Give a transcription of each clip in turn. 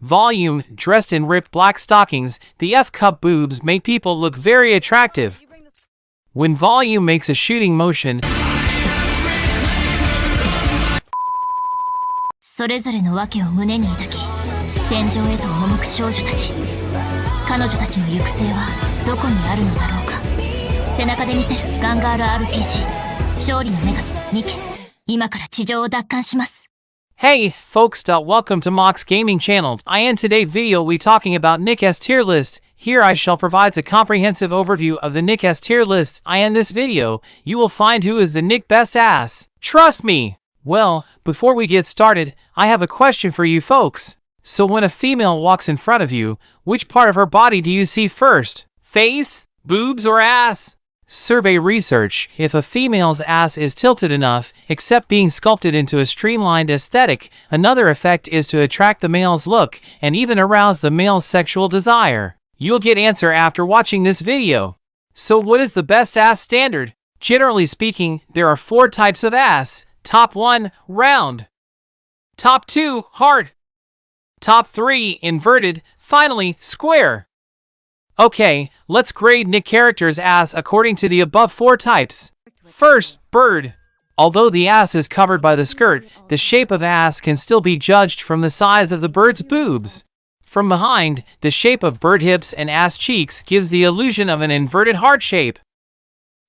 Volume, dressed in ripped black stockings, the F-cup boobs make people look very attractive. When volume makes a shooting motion, それぞれの訳を胸に抱き、戦場へと赴く少女たち。彼女たちの行く末はどこにあるのだろうか。背中で見せるガンガール RPG。勝利の女神、ニケ。今から地上を奪還します。Hey, folks, welcome to Mox Gaming Channel. In today's video we talking about NIKKE Tier List. Here I shall provide a comprehensive overview of the NIKKE Tier List. In this video, you will find who is the NIKKE best ass. Trust me! Well, before we get started, I have a question for you folks. So when a female walks in front of you, which part of her body do you see first? Face, boobs, or ass? Survey research, if a female's ass is tilted enough, except being sculpted into a streamlined aesthetic, another effect is to attract the male's look and even arouse the male's sexual desire. You'll get answer after watching this video. So what is the best ass standard? Generally speaking, there are 4 types of ass. Top 1, round. Top 2, hard. Top 3, inverted. Finally, square. Okay, let's grade NIKKE character's ass according to the above 4 types. First, bird. Although the ass is covered by the skirt, the shape of ass can still be judged from the size of the bird's boobs. From behind, the shape of bird hips and ass cheeks gives the illusion of an inverted heart shape.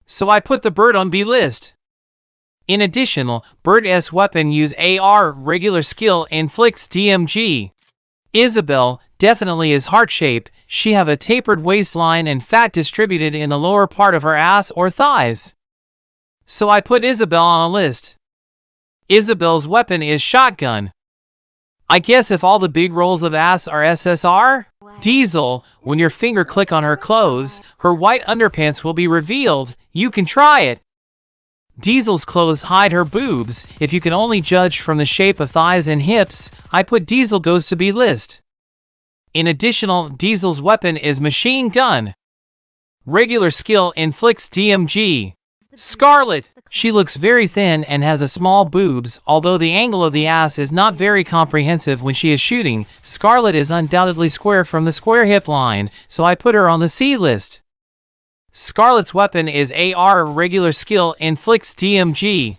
So I put the bird on B list. In addition, bird's weapon use AR, regular skill, inflicts DMG. Isabel definitely is heart shape. She have a tapered waistline and fat distributed in the lower part of her ass or thighs. So I put Isabel on a list. Isabel's weapon is shotgun. I guess if all the big rolls of ass are SSR? Diesel, when your finger click on her clothes, her white underpants will be revealed. You can try it. Diesel's clothes hide her boobs. If you can only judge from the shape of thighs and hips, I put Diesel goes to B list. In addition, Diesel's weapon is machine gun. Regular skill inflicts DMG. Scarlet, she looks very thin and has a small boobs. Although the angle of the ass is not very comprehensive when she is shooting, Scarlet is undoubtedly square from the square hip line, so I put her on the C list. Scarlet's weapon is AR, regular skill, inflicts DMG.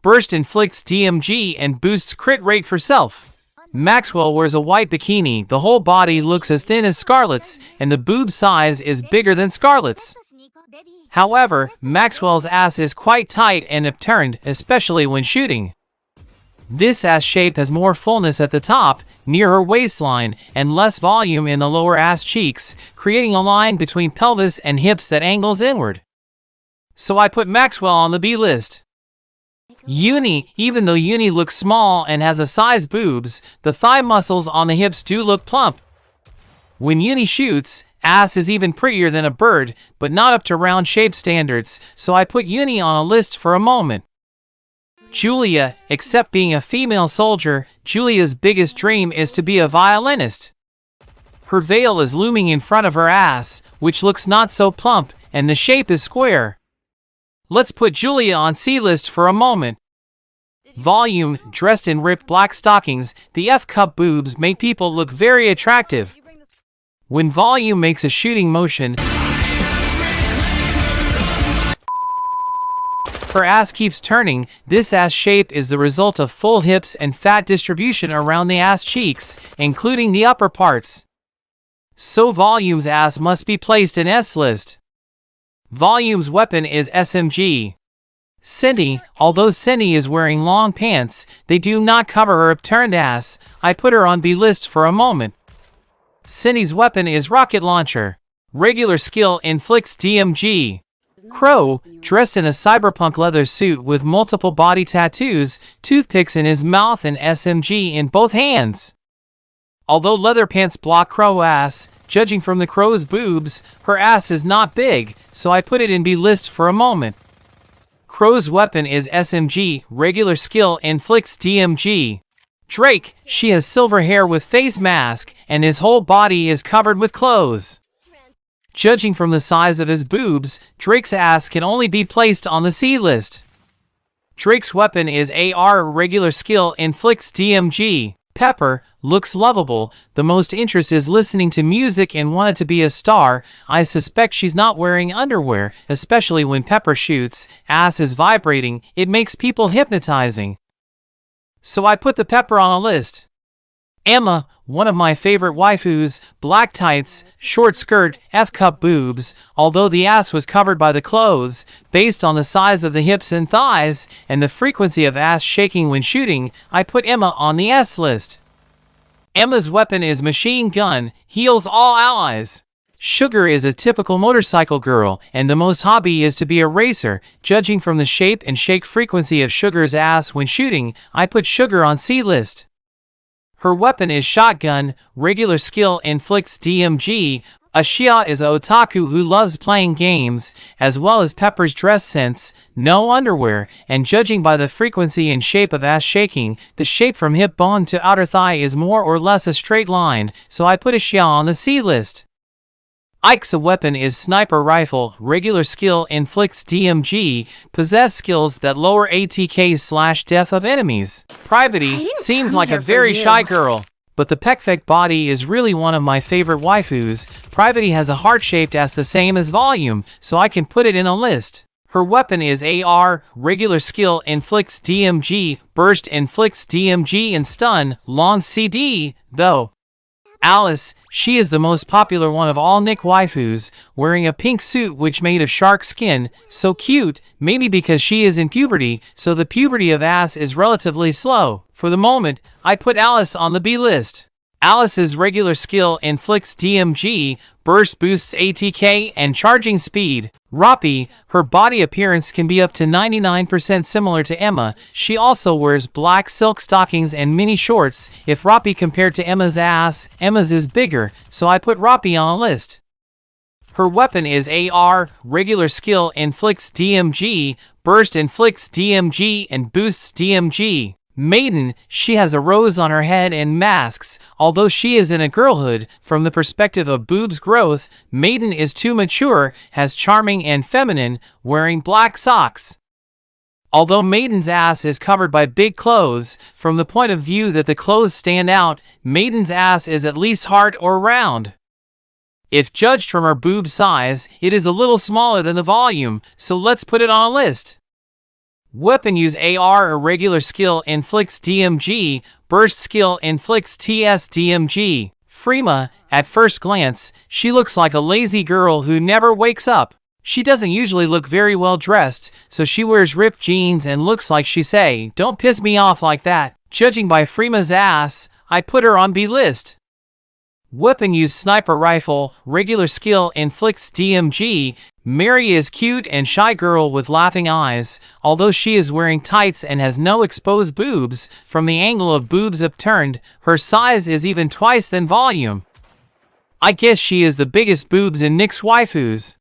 Burst inflicts DMG and boosts crit rate for self. Maxwell wears a white bikini. The whole body looks as thin as Scarlet's, and the boob size is bigger than Scarlet's. However, Maxwell's ass is quite tight and upturned, especially when shooting. This ass shape has more fullness at the top, near her waistline, and less volume in the lower ass cheeks, creating a line between pelvis and hips that angles inward. So I put Maxwell on the B list. Yuni, even though Yuni looks small and has a size boobs, the thigh muscles on the hips do look plump. When Yuni shoots, ass is even prettier than a bird, but not up to round shape standards, so I put Yuni on a list for a moment. Julia, except being a female soldier, Julia's biggest dream is to be a violinist. Her veil is looming in front of her ass, which looks not so plump, and the shape is square. Let's put Julia on C list for a moment. Volume, dressed in ripped black stockings, the F-cup boobs make people look very attractive. When volume makes a shooting motion, her ass keeps turning. This ass shape is the result of full hips and fat distribution around the ass cheeks, including the upper parts. So Volume's ass must be placed in S list. Volume's weapon is SMG. Centi, although Centi is wearing long pants, they do not cover her upturned ass. I put her on B list for a moment. Centi's weapon is rocket launcher. Regular skill inflicts DMG. Crow, dressed in a cyberpunk leather suit with multiple body tattoos, toothpicks in his mouth and SMG in both hands. Although leather pants block Crow ass, judging from the Crow's boobs, her ass is not big, so I put it in B list for a moment. Crow's weapon is SMG, regular skill inflicts DMG. Drake, she has silver hair with face mask, and his whole body is covered with clothes. Judging from the size of his boobs, Drake's ass can only be placed on the C list. Drake's weapon is AR, regular skill inflicts DMG. Pepper, looks lovable, the most interest is listening to music and wanted to be a star. I suspect she's not wearing underwear, especially when Pepper shoots, ass is vibrating, it makes people hypnotizing. So I put the Pepper on a list. Emma, one of my favorite waifus, black tights, short skirt, F-cup boobs, although the ass was covered by the clothes, based on the size of the hips and thighs, and the frequency of ass shaking when shooting, I put Emma on the S list. Emma's weapon is machine gun, heals all allies. Sugar is a typical motorcycle girl, and the most hobby is to be a racer. Judging from the shape and shake frequency of Sugar's ass when shooting, I put Sugar on C list. Her weapon is shotgun, regular skill inflicts DMG. Ashia is a otaku who loves playing games, as well as Pepper's dress sense, no underwear, and judging by the frequency and shape of ass shaking, the shape from hip bone to outer thigh is more or less a straight line, so I put Ashia on the C list. Ike's weapon is sniper rifle, regular skill inflicts DMG, possess skills that lower ATK/death of enemies. Privaty seems like a very shy girl, but the perfect body is really one of my favorite waifus. Privaty has a heart-shaped ass the same as volume, so I can put it in a list. Her weapon is AR, regular skill inflicts DMG, burst inflicts DMG and stun, long CD, though. Alice, she is the most popular one of all NIKKE waifus, wearing a pink suit which made of shark skin, so cute, maybe because she is in puberty, so the puberty of ass is relatively slow. For the moment, I put Alice on the B list. Alice's regular skill inflicts DMG, burst boosts ATK and charging speed. Rapi, her body appearance can be up to 99% similar to Emma. She also wears black silk stockings and mini shorts. If Rapi compared to Emma's ass, Emma's is bigger, so I put Rapi on a list. Her weapon is AR, regular skill inflicts DMG, burst inflicts DMG and boosts DMG. Maiden, she has a rose on her head and masks. Although she is in a girlhood, from the perspective of boobs growth, Maiden is too mature, has charming and feminine, wearing black socks. Although Maiden's ass is covered by big clothes, from the point of view that the clothes stand out, Maiden's ass is at least hard or round. If judged from her boob size, it is a little smaller than the volume, so let's put it on a list. Weapon use AR or regular skill inflicts DMG, burst skill inflicts TS DMG. Frima, at first glance, she looks like a lazy girl who never wakes up. She doesn't usually look very well dressed, so she wears ripped jeans and looks like she say, "Don't piss me off like that." Judging by Frima's ass, I put her on B list. Weapon use sniper rifle, regular skill inflicts DMG. Mary is cute and shy girl with laughing eyes, although she is wearing tights and has no exposed boobs. From the angle of boobs upturned, her size is even twice than volume. I guess she is the biggest boobs in NIKKE's waifus.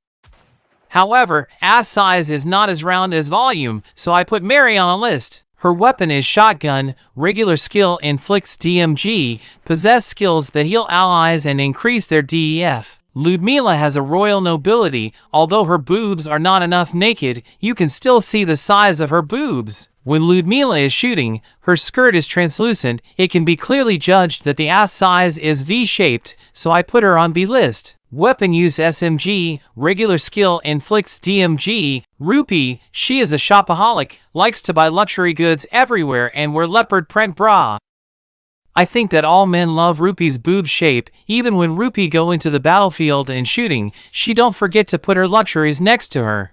However, ass size is not as round as volume, so I put Mary on a list. Her weapon is shotgun, regular skill inflicts DMG, possess skills that heal allies and increase their DEF. Ludmilla has a royal nobility, although her boobs are not enough naked, you can still see the size of her boobs. When Ludmilla is shooting, her skirt is translucent, it can be clearly judged that the ass size is V-shaped, so I put her on B list. Weapon use SMG, regular skill inflicts DMG. Rupee, she is a shopaholic, likes to buy luxury goods everywhere and wear leopard print bra. I think that all men love Rupee's boob shape. Even when Rupee go into the battlefield and shooting, she don't forget to put her luxuries next to her.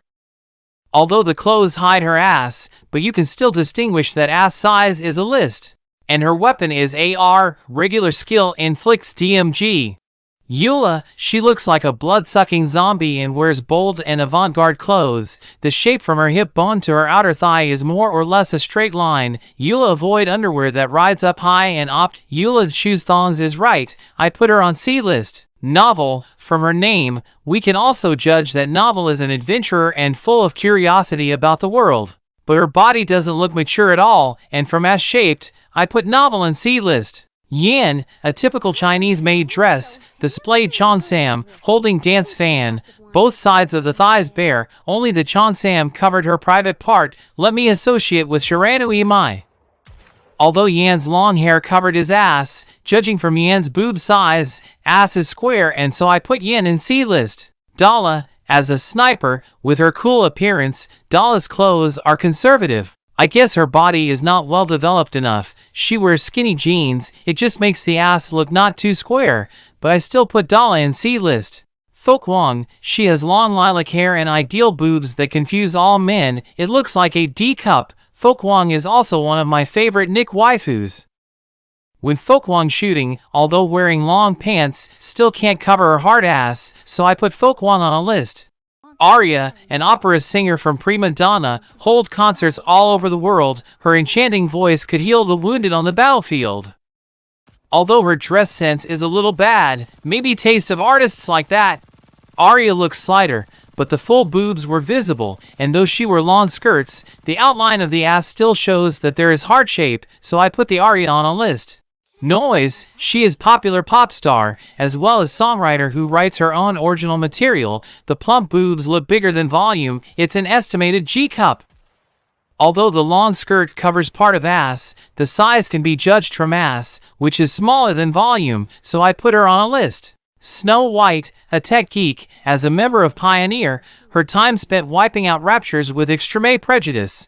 Although the clothes hide her ass, but you can still distinguish that ass size is a list. And her weapon is AR, regular skill inflicts DMG. Yulha, she looks like a blood-sucking zombie and wears bold and avant-garde clothes. The shape from her hip bone to her outer thigh is more or less a straight line. Yulha avoid underwear that rides up high and opt Yulha choose thongs is right. I put her on C list. Novel, from her name, we can also judge that Novel is an adventurer and full of curiosity about the world. But her body doesn't look mature at all, and from as shaped, I put Novel in C list. Yan, a typical Chinese-made dress, displayed Cheongsam, holding dance fan, both sides of the thighs bare, only the Cheongsam covered her private part. Let me associate with Shiranui Mai. Although Yan's long hair covered his ass, judging from Yan's boob size, ass is square, and so I put Yan in C list. Dolla, as a sniper, with her cool appearance, Dolla's clothes are conservative. I guess her body is not well developed enough. She wears skinny jeans, it just makes the ass look not too square, but I still put Dolla in C list. Folkwang, she has long lilac hair and ideal boobs that confuse all men, it looks like a D cup. Folkwang is also one of my favorite NIKKE waifus. When Folkwang shooting, although wearing long pants, still can't cover her hard ass, so I put Folkwang on a list. Aria, an opera singer from Prima Donna, hold concerts all over the world. Her enchanting voice could heal the wounded on the battlefield. Although her dress sense is a little bad, maybe taste of artists like that. Aria looks slighter, but the full boobs were visible, and though she wore long skirts, the outline of the ass still shows that there is heart shape, so I put the Aria on a list. Noise, she is popular pop star, as well as songwriter who writes her own original material. The plump boobs look bigger than volume, it's an estimated G cup. Although the long skirt covers part of ass, the size can be judged from ass, which is smaller than volume, so I put her on a list. Snow White, a tech geek, as a member of Pioneer, her time spent wiping out raptures with extreme prejudice.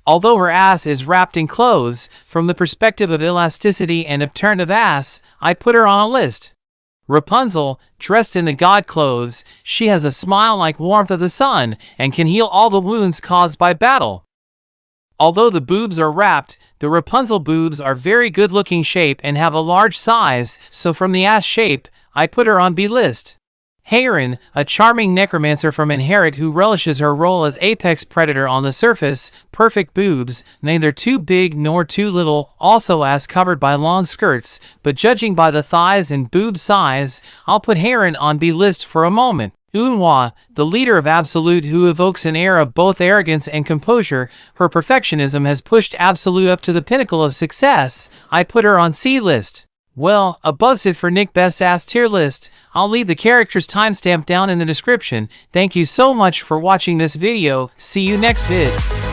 Although her ass is wrapped in clothes, from the perspective of elasticity and upturn of ass, I put her on a list. Rapunzel, dressed in the god clothes, she has a smile like warmth of the sun, and can heal all the wounds caused by battle. Although the boobs are wrapped, the Rapunzel boobs are very good looking shape and have a large size, so from the ass shape, I put her on B list. Harran, a charming necromancer from Inherit who relishes her role as apex predator on the surface, perfect boobs, neither too big nor too little, also ass covered by long skirts, but judging by the thighs and boob size, I'll put Harran on B list for a moment. Eunhwa, the leader of Absolute who evokes an air of both arrogance and composure, her perfectionism has pushed Absolute up to the pinnacle of success, I put her on C list. Well, above it for NIKKE Best Ass Tier List. I'll leave the character's timestamp down in the description. Thank you so much for watching this video. See you next vid.